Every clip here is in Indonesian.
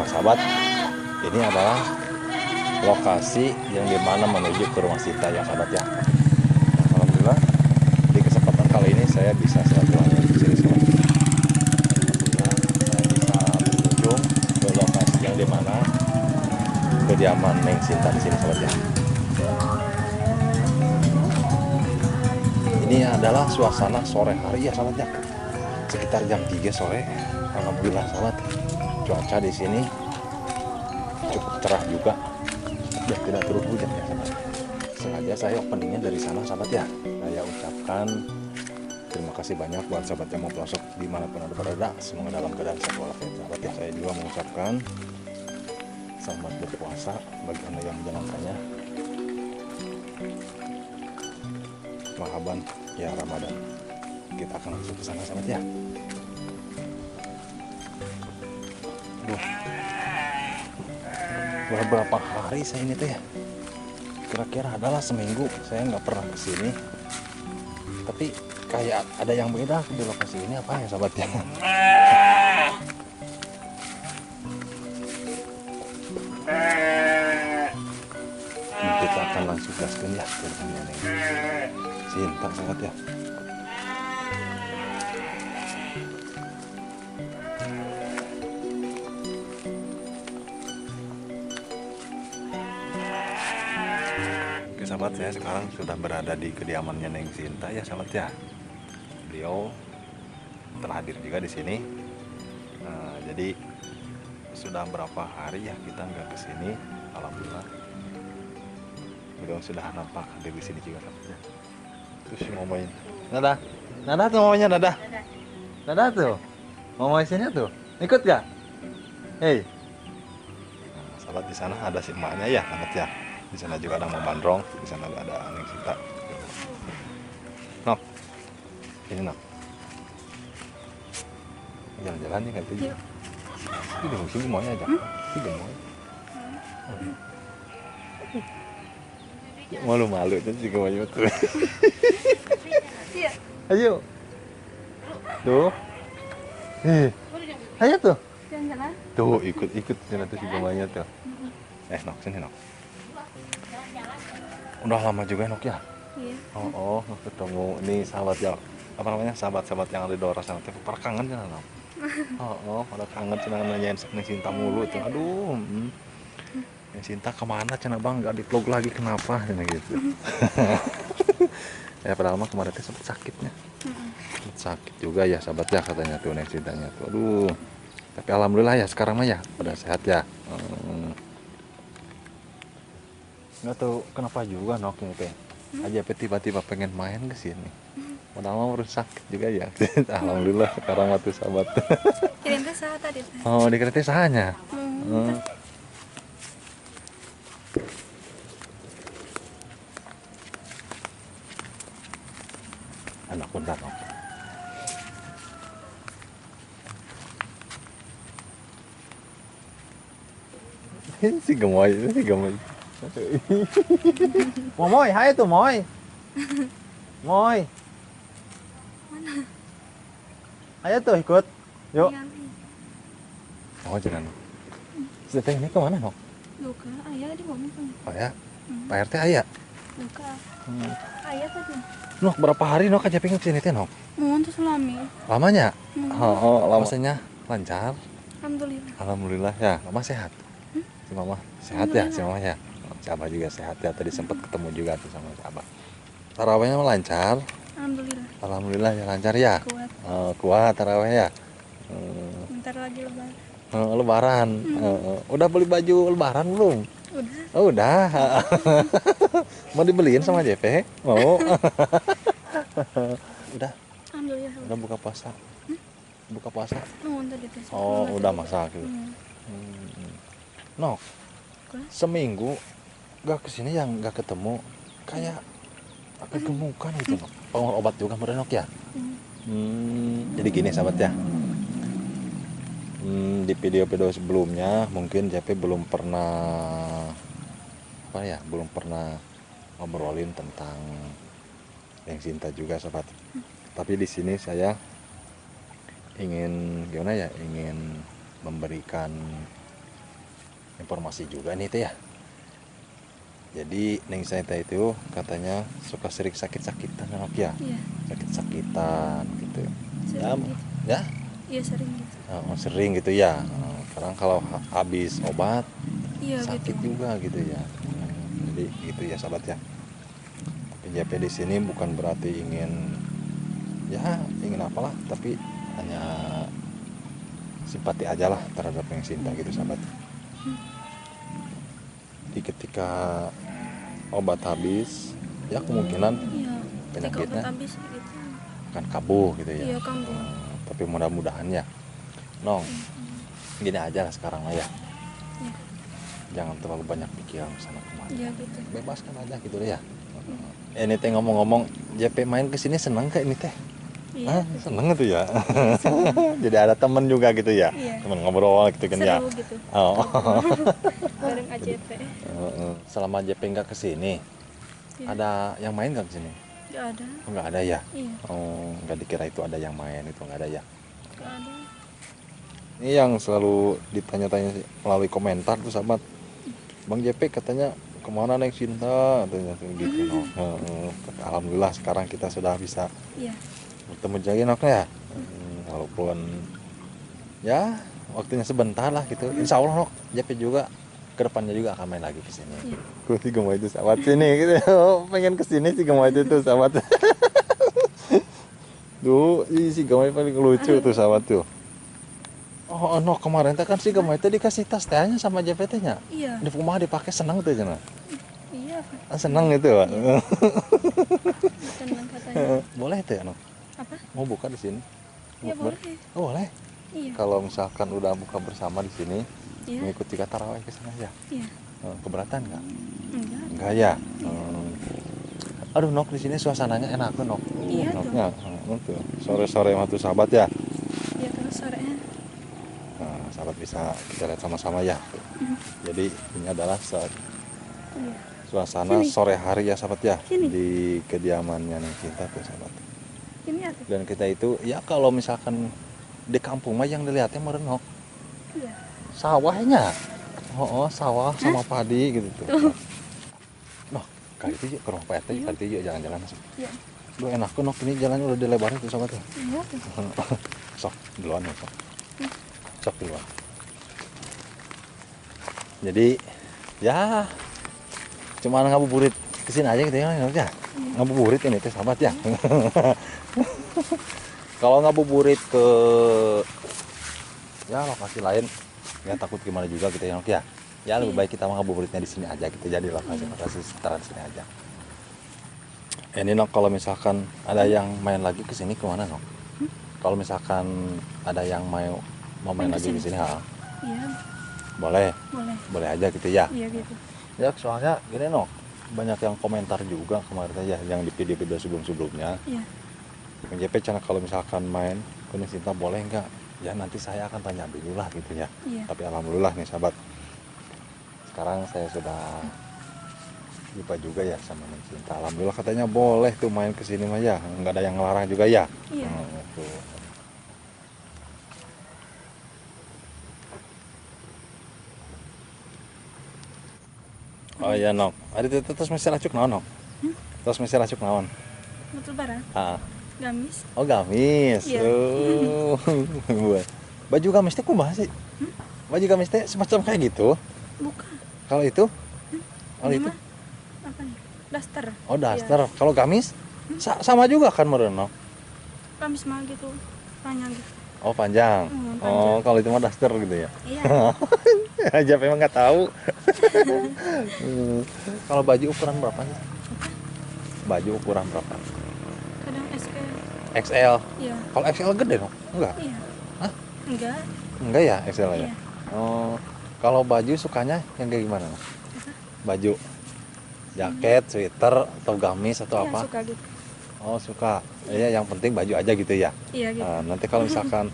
sahabat, ini adalah lokasi yang dimana menuju ke rumah Sinta ya sahabat ya. Alhamdulillah di kesempatan kali ini saya bisa silaturahmi di sini sahabat. Alhamdulillah saya bisa berkunjung ke lokasi yang dimana kediaman Neng Sinta di sini sahabat ya. Ini adalah suasana sore hari ya sahabat ya, sekitar jam 3 sore. Alhamdulillah sahabat, cuaca di sini cukup cerah juga dan tidak turun hujan ya sahabat. Sengaja saya openingnya dari sana sahabat ya. Saya ucapkan terima kasih banyak buat sahabat yang mau pelosok dimanapun ada berada, semoga dalam keadaan sehat walafiat sahabat ya. Saya juga mengucapkan selamat berpuasa bagi anda yang menjalankannya. Marhaban ya Ramadan. Kita akan langsung ke sana sahabat ya. Beberapa hari saya ini teh ya, kira-kira adalah seminggu saya nggak pernah kesini, tapi kayak ada yang beda di lokasi ini. Apa ya sahabat ya? Kita akan langsung gaskan ya ceritanya nih Sinta sahabat ya. Sahabat, saya sekarang sudah berada di kediamannya Neng Sinta ya sahabat ya. Beliau telah hadir juga di sini. Jadi sudah berapa hari ya kita nggak kesini. Alhamdulillah beliau sudah nampak hadir di sini juga sahabat ya. Terus mau main Nada, Nada tuh mamanya Nada, Nada tuh mau main sini tuh, ikut gak? Hei, sahabat, di sana ada si emaknya ya sahabat ya. Di sana juga ada Mau Bandrong, di sana ada Neng Sinta. Nok, ini Nok. Jalan-jalan nih katanya. Ini musim gemoy aja. Ini gemoy. Malu-malu itu si gemoy itu. Ayo. Tuh. Ayo tuh. Jalan-jalan. Tuh ikut-ikut sana tuh si gemoynya tuh. Nok sini Nok. Udah lama juga Nok ya? Iya. Oh, ketemu nih sahabat ya, apa namanya, sahabat-sahabat yang ada di luar sana. Pada kangen kan Nok? Pada kangen cina nanyain Neng Sinta mulu tuh. Aduh, Neng Sinta kemana cina bang? Gak di-vlog lagi kenapa? Cina gitu. Ya padahal mah kemarin sempat sakitnya. Sakit juga ya sahabat ya katanya tuh Neng Sintanya tuh. Aduh, tapi alhamdulillah ya sekarang mah ya pada sehat ya. Nggak tahu kenapa juga Nok ini teh. Aja tiba-tiba pengen main ke sini. Padahal mah urus sakit juga ya. Alhamdulillah sekarang waktu sahabat. Kirim teh saha tadi teh? Oh, di kereta sahanya. Anak bentar Nok. Si gemoy, si gemoy. Moy, hai tuh Moy. Moy. Mana? Ayo tuh ikut. Yuk. Iya, Oh jangan. Sedang ini kemana Nok? luka ayah di mana kan? Oh ya, Pak RT ayah. Luka. Ayah tadi. Nok berapa hari Nok aja pengen kesini teh Nok? Mohon tuh selami. Lamanya? Lamanya lancar. Alhamdulillah. Alhamdulillah ya, Mama sehat. Si Mama sehat ya, si Mama ya. Si Abah juga sehat ya, tadi sempat ketemu juga tuh sama si Abah. Tarawehnya lancar. Alhamdulillah. Alhamdulillah ya lancar ya. Kuat. Kuat taraweh ya. Bentar lagi lebaran. Lebaran. Udah beli baju lebaran belum? Udah. Oh, udah. Mau dibeliin sama JP? Mau. Udah. Alhamdulillah. Udah buka puasa. Buka puasa. Mohon tadi teh. Oh, udah masak gitu. Nok, seminggu gak kesini yang gak ketemu, kayak kegemukan gitu Nok. Pengen obat juga merenok ya. Jadi gini sahabat ya, di video-video sebelumnya mungkin JP belum pernah ngobrolin tentang Neng Sinta juga sahabat. Tapi di sini saya ingin memberikan informasi juga nih teh ya. Jadi Neng Sinta itu katanya suka sering sakit-sakitan Nok ya. Iya. Sakit-sakitan gitu. Ya, Sering gitu. ya Iya sering gitu. sering gitu ya. Sekarang kalau habis obat Iya sakit gitu. juga gitu ya. Jadi gitu ya sahabat ya. Tapi JP di sini bukan berarti ingin apalah, tapi hanya simpati aja lah terhadap Neng Sinta gitu sahabat. Jadi ketika obat habis ya kemungkinan Iya. Ketika obat penyakitnya habis gitu. akan kambuh gitu ya. Iya kambuh. Tapi mudah-mudahan ya Nong gini aja lah sekarang lah ya. Iya. Jangan terlalu banyak pikiran sana kemari. Iya gitu. Bebaskan aja gitu ya. Ini teh ngomong-ngomong JP main kesini seneng kayak ini teh. Iya. Seneng itu ya. Jadi ada temen juga gitu ya. Iya. Temen ngobrol gitu kan ya. Seru gitu. Oh. Bareng AJP. Selama JP nggak kesini, Iya. ada yang main nggak kesini? Nggak ada. Oh, nggak ada ya. Iya. Oh, nggak dikira itu ada yang main, itu nggak ada ya. Nggak ada. Ini yang selalu ditanya-tanya melalui komentar tuh sahabat. Bang JP katanya kemana Neng Sinta katanya gitu. Alhamdulillah sekarang kita sudah bisa Iya. bertemu lagi Nok ya. Walaupun ya waktunya sebentar lah gitu. Insya Allah Nok JP juga kedepannya juga akan main lagi ke sini. Iya. Gue sih gemau itu sahabat sini gitu. Pengen kesini sih gemau itu tuh sahabat. Duh, si gemau paling lucu tuh sahabat tuh. Oh, no kemarin teh kan si gemau itu dikasih tas tehnya sama JPT-nya. Iya. Di rumah dipakai senang tuh cenah. Iya. Senang itu, Pak. Tenang katanya. Boleh tuh, Nok. Apa? Mau buka di sini? Iya Bukber? boleh. Oh, boleh. Iya. Kalau misalkan udah buka bersama di sini, Iya. mengikuti tarawih ke sana ya. Iya. Keberatan nggak? Enggak. Enggak ya. Aduh, Nok di sini suasananya enak tuh, Nok. Iya tuh. Noknya, tuh. Sore-sore sama tuh sahabat ya. Iya terus sorenya. Nah, sahabat bisa kita lihat sama-sama ya. Jadi ini adalah Iya. suasana Sini. sore hari ya sahabat ya. Sini. Di kediamannya Neng Sinta tuh sahabat. Ini ada. Dan kita itu ya kalau misalkan di kampung mah yang dilihatnya merenok Iya. sawahnya. Oh, sawah sama padi gitu tuh. Noh, kali itu yuk ke rumah Pak RT, kali itu yuk jalan-jalan masuk. Iya. Duh enak tuh Nok, ini jalannya udah dilebarin tuh sahabat ya. Iya tuh. Sok duluan ya sok. Sok duluan. Jadi ya cuma ngabuburit kesini aja gitu ya, ya. Ngabuburit ini teh sahabat ya. Kalau ngabuburit ke ya lokasi lain ya takut gimana juga gitu ya Nok ya. Ya lebih baik kita ngabuburitnya di sini aja gitu, jadi lokasi sekitaran sini aja. Ini Nok kalau misalkan ada yang main lagi ke sini kemana Nok? Kalau misalkan ada yang mau main lagi di sini, Iya. boleh Boleh. aja gitu ya. Iya gitu. Ya soalnya gini Nok, banyak yang komentar juga kemarin ya yang di video-video sebelumnya. Iya. JP channel kalau misalkan main ke Neng Sinta boleh nggak? Ya nanti saya akan tanya dulu lah gitu ya. Iya. Tapi alhamdulillah nih sahabat, sekarang saya sudah lupa juga ya sama Neng Sinta. Alhamdulillah katanya boleh tuh main ke sini mah ya, nggak ada yang ngelarang juga ya. Iya. Tuh. Oh iya Nok, ada terus mesin racuk naon Nok? Terus mesin racuk naon? Betul barang. Ah. Gamis. Oh gamis. Iya. Oh. Baju gamis teh kumaha sih? Baju gamis teh semacam kayak gitu. Bukan. Kalau itu? Kalau Ini itu? mah apa nih? Daster. Oh daster. Kalau gamis sama juga kan merenok. Gamis mah gitu. Panjang gitu. Oh panjang. Panjang. Oh kalau itu mah daster gitu ya. Iya. Aja memang nggak tahu. Kalau baju ukuran berapa sih? Baju ukuran berapa? Kadang SL. XL. Iya. Kalau XL gede dong? Enggak. Iya. Hah? Enggak. Enggak ya XL ya? Iya. Oh, kalau baju sukanya yang kayak gimana? Apa? Baju, jaket, sweater, atau gamis atau Iya, apa? suka gitu. Oh suka. Ya yang penting baju aja gitu ya. Iya gitu. Nah, nanti kalau misalkan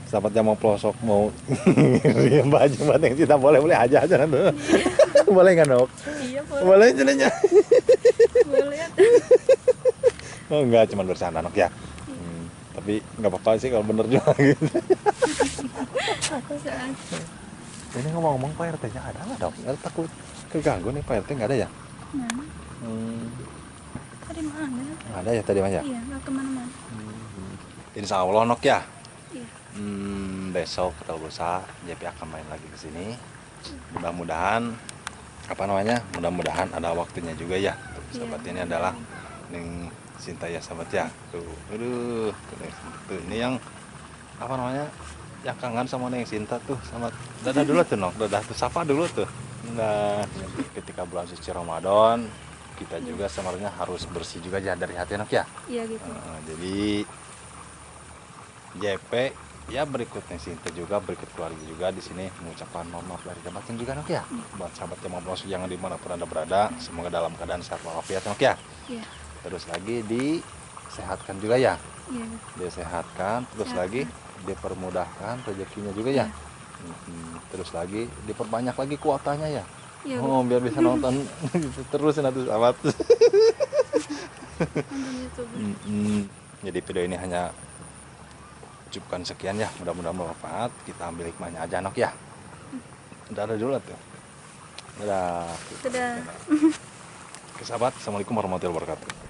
sahabatnya mau pelosok mau ngirim baju buat yang kita boleh aja nanti. Boleh nggak Nok? Iya boleh. Boleh jadinya. Boleh. Oh enggak, cuma bersama Nok ya. Tapi nggak apa-apa sih kalau bener juga gitu. Ini ngomong-ngomong Pak RT-nya ada nggak dok? Nggak takut keganggu nih Pak RT nggak ada ya? Mana? Hmm, Tadi mah ada. nggak ada ya tadi Mas ya? Iya, nggak kemana-mana. Insya Allah nok ya. Iya. Besok atau lusa JP akan main lagi ke sini. Mudah-mudahan apa namanya? Mudah-mudahan ada waktunya juga ya. Tuh, Iya. sahabat ini adalah Neng Sinta ya sahabat ya. Tuh, aduh, tuh ini yang apa namanya? Yang kangen sama Neng Sinta tuh sama dadah dulu tuh nok, dadah tuh sapa dulu tuh. Nah, ketika bulan suci Ramadan kita juga sebenarnya harus bersih juga ya dari hati nok ya. Iya gitu. Jadi JP ya berikutnya Sinta juga berikut keluarga juga di sini mengucapkan mohon maaf dari jembatan juga nok ya. Buat sahabat yang mau jangan dimanapun anda berada, semoga dalam keadaan sehat walafiat nok ya. Iya. Terus lagi disehatkan juga ya, Iya. disehatkan terus Sehatkan. lagi dipermudahkan rezekinya juga ya. Terus lagi diperbanyak lagi kuotanya ya. Iya. Oh biar bisa nonton terus nanti sahabat. Nonton YouTube. Jadi video ini hanya cukupkan sekian ya, mudah-mudahan bermanfaat. Kita ambil hikmahnya aja nok ya. Udah ada dulu tuh. Dadah. Dadah. Oke sahabat, assalamualaikum warahmatullahi wabarakatuh.